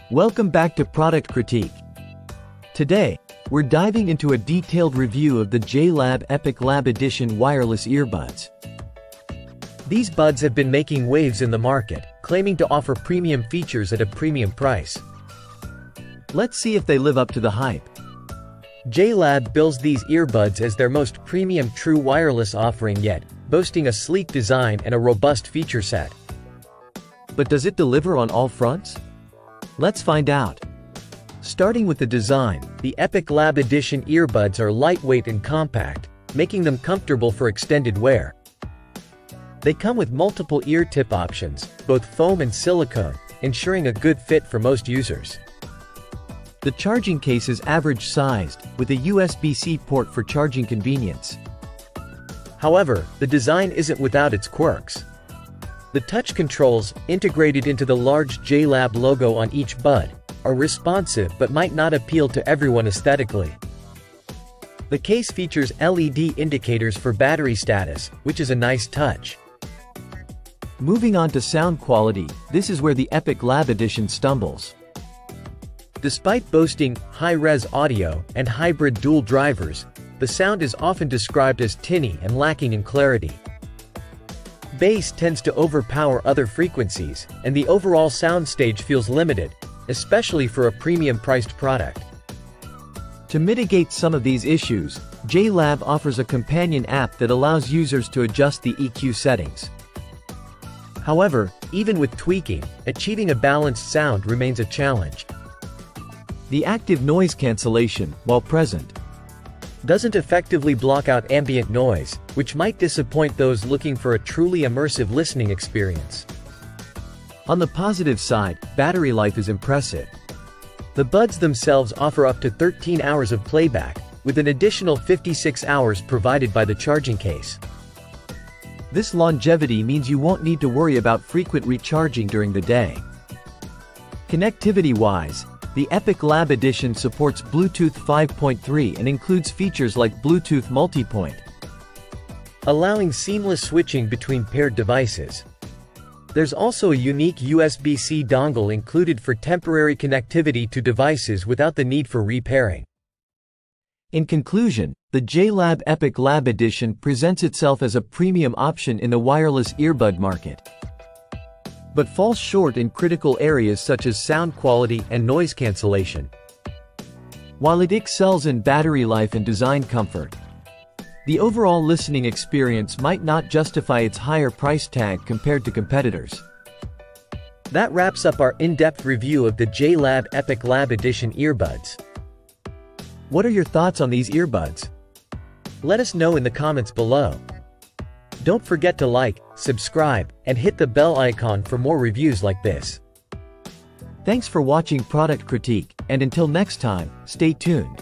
Welcome back to Product Critique. Today, we're diving into a detailed review of the JLab Epic Lab Edition wireless earbuds. These buds have been making waves in the market, claiming to offer premium features at a premium price. Let's see if they live up to the hype. JLab bills these earbuds as their most premium true wireless offering yet, boasting a sleek design and a robust feature set. But does it deliver on all fronts? Let's find out. Starting with the design, the Epic Lab Edition earbuds are lightweight and compact, making them comfortable for extended wear. They come with multiple ear tip options, both foam and silicone, ensuring a good fit for most users. The charging case is average-sized, with a USB-C port for charging convenience. However, the design isn't without its quirks. The touch controls, integrated into the large JLab logo on each bud, are responsive but might not appeal to everyone aesthetically. The case features LED indicators for battery status, which is a nice touch. Moving on to sound quality, this is where the Epic Lab Edition stumbles. Despite boasting high-res audio and hybrid dual drivers, the sound is often described as tinny and lacking in clarity. Bass tends to overpower other frequencies, and the overall soundstage feels limited, especially for a premium-priced product. To mitigate some of these issues, JLab offers a companion app that allows users to adjust the EQ settings. However, even with tweaking, achieving a balanced sound remains a challenge. The active noise cancellation, while present, doesn't effectively block out ambient noise, which might disappoint those looking for a truly immersive listening experience. On the positive side, battery life is impressive. The buds themselves offer up to 13 hours of playback, with an additional 56 hours provided by the charging case. This longevity means you won't need to worry about frequent recharging during the day. Connectivity-wise, the Epic Lab Edition supports Bluetooth 5.3 and includes features like Bluetooth multipoint, allowing seamless switching between paired devices. There's also a unique USB-C dongle included for temporary connectivity to devices without the need for repairing. In conclusion, the JLab Epic Lab Edition presents itself as a premium option in the wireless earbud market, but falls short in critical areas such as sound quality and noise cancellation. While it excels in battery life and design comfort, the overall listening experience might not justify its higher price tag compared to competitors. That wraps up our in-depth review of the JLab Epic Lab Edition earbuds. What are your thoughts on these earbuds? Let us know in the comments below. Don't forget to like, subscribe, and hit the bell icon for more reviews like this. Thanks for watching Product Critique, and until next time, stay tuned.